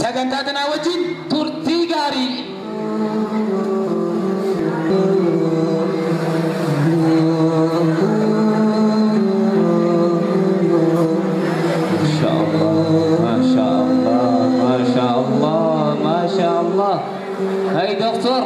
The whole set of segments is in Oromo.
sagantaa tanaa wajjin turtii gaarii. ما شاء الله هاي دكتور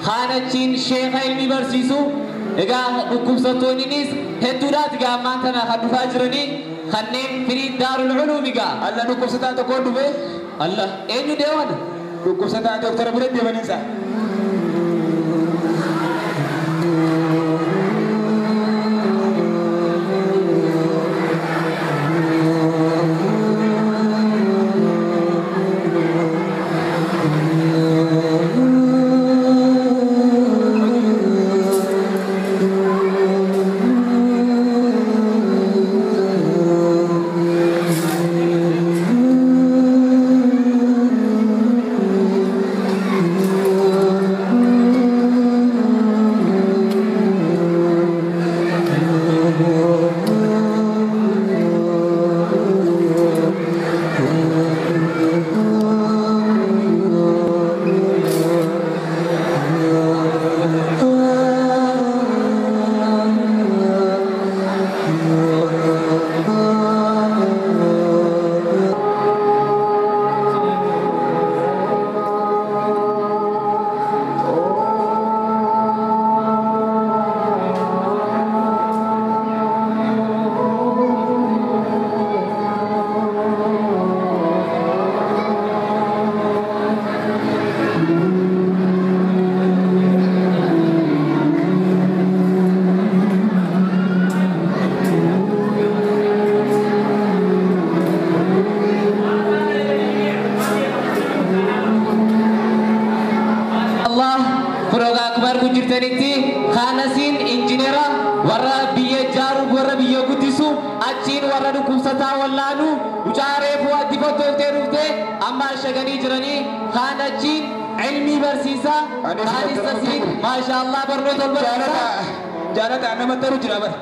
خانتين شيخ علمي برسيسو إذا كوبساتونينيس هتورات جامعة أنا خدوا فاجرني خنين فريد دار العلوم جا الله نكوبساتان تقول به الله إنه ديوان نكوبساتان دكتور بريد ديوانيسا jirtanitti khanasiin injineera warra biyya jaaru warra biyya guddisu achiin warra dhukkubsataa wallaanu mucaaree fu'aatti fottooftee dhufte amma shaganii jiranii khanachiin ilmi barsiisa khanistasiin maashaallah barnoota ol barsiisa jaalata nama taru jira bar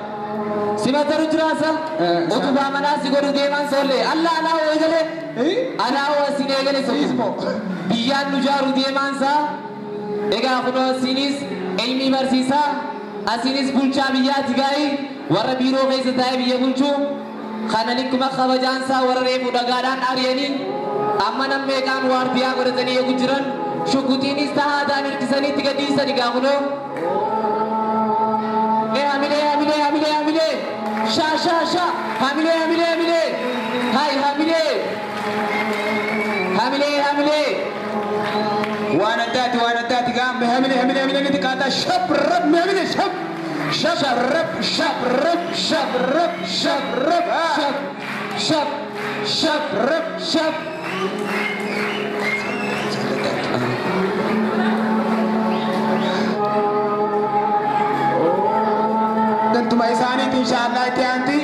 Simataru jiraasa. Utubaa manaa si godhu deeman soollee. Allah anaa hoo eegale. Anaa hoo asin eegale sokkismo. Biyyaan nu jaaru deeman saa. Egaa kunoo asinis ilmi barsiisaa. Asinis bulchaa biyyaati gaa'ii. Warra biiroo keessa taa'ee biyya bulchuu. Kana nikkuma kabajaan saa warra reefu dhagaadhaan ari'anii. Amma nammeeqaan waardiyaa godhatanii eegu jiran. Shukutiinis tahaadhaan hirkisaniitti gadhiisani gaa kunoo. Hamile. Sha. Hamile. Hai hamile. Wana dati gam hamile ni tikata shab rab hamile shab. Dan tumai sani insyaallah tianti.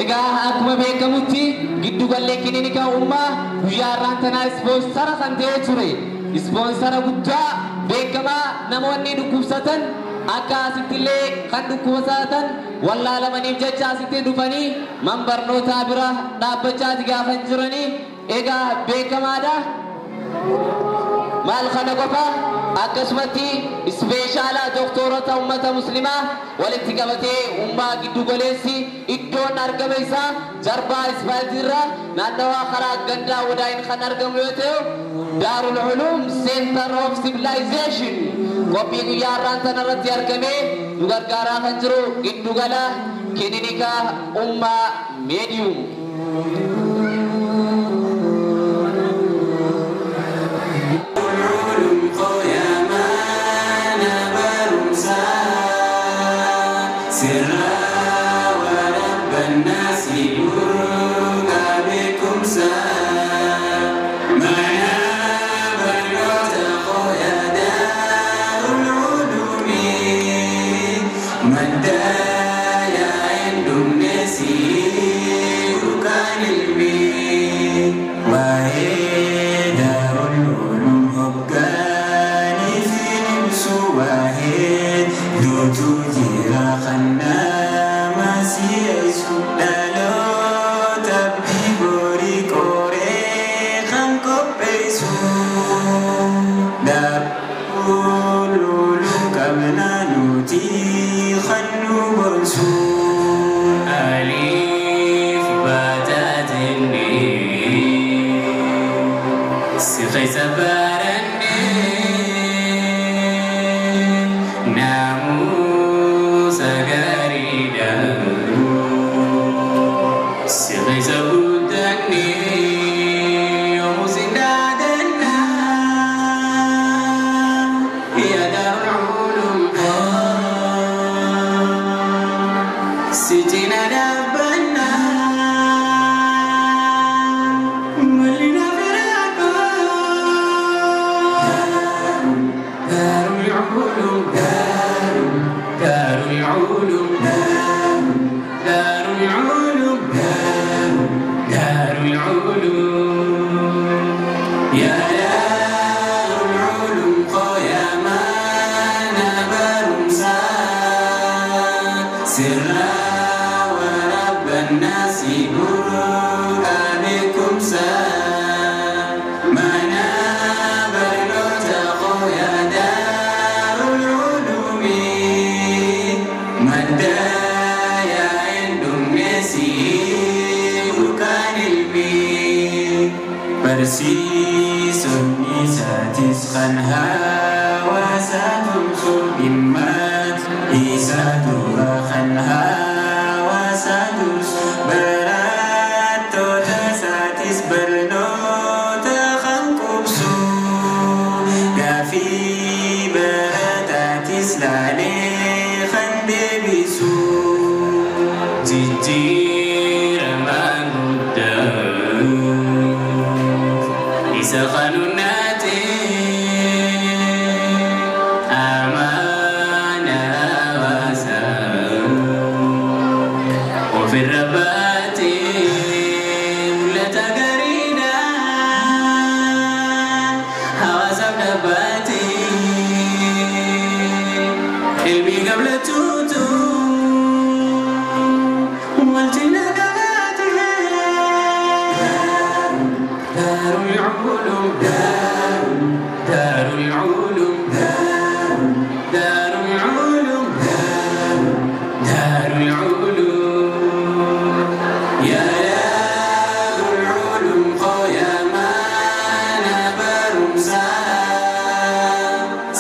Egaa akkuma beekamutti giddu gallee kilinika ummaa guyyaa irraantanaa ispoonsara kan ta'ee ture. Ispoonsara guddaa beekamaa namoonni dhukkubsatan akka asittillee kan dhukkubsatan wallaalamaniif jecha asitti dhufanii manbarnootaa bira dhaabbachaa gaafa jiranii egaa beekamaadha. Maal kana qofa akkasumatti ispeeshaalaa doktorota ummata muslimaa walitti qabatee ummaa giddu goleessi iddoon argama isaa jarbaa isfaaltiirra naannawaa karaa gandaa wadaayin kan argamu yoo ta'u Daarul Ulum Center of Civilization qophii guyyaa irraantan irratti argamee nu gargaaraa kan jiru giddu gala kilinika ummaa meediyum.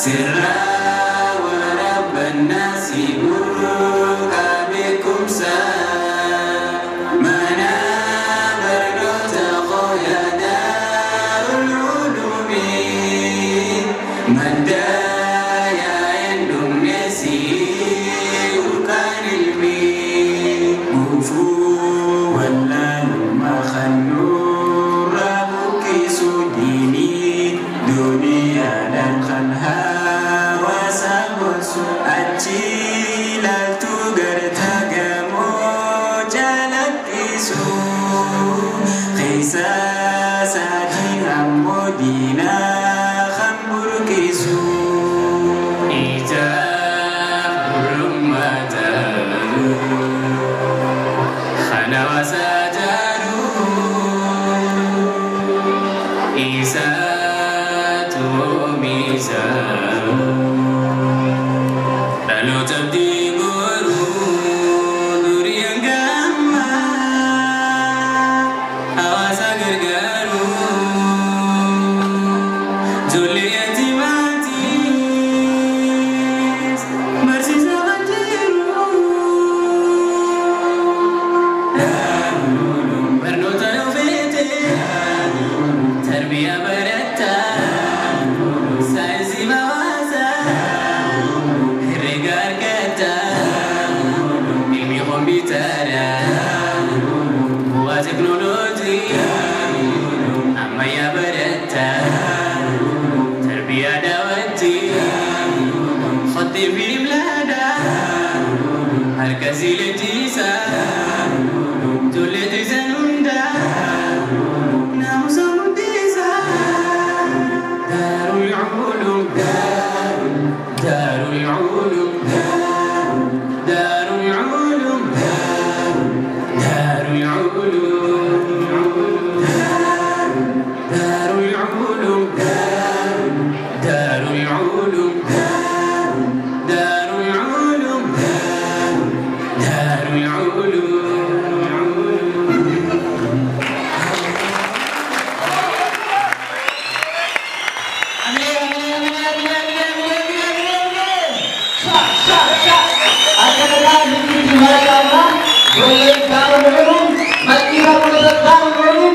سرا ورب الناس بروك بكم منا برنوت خويا دار العلوم مدايا عندهم نسي وكان المين وفو ولا ما خنور ربك سوديني دنيا لنخنها وسابس أجيلا تغرتا قمو جالت إسو خيسا ساجين مدينة خمبر كيسو إيجاب برمتا خنا وساجارو إيساتو ميزارو Dhalota Abdii boru durian gamma hawasa gargaru jolle yatimatis barsisa banjiru barnoota yoo feete tarbiyaa baratta saayinsii hawaasa herreega argata ilmi kompiitara bu'aa teknooloojii ammayyaa baratta tarbiyaa daawwatti khottee fi imlaada harkasii leenjisa ijoollee tiisan hunda naamusa mudhiisa daarul ulum daarul ulum daarul ulum daarul ulum daarul ulum daarul ulum daarul ulum daarul ulum Boleh kau belum? Mati kau belum tahu belum?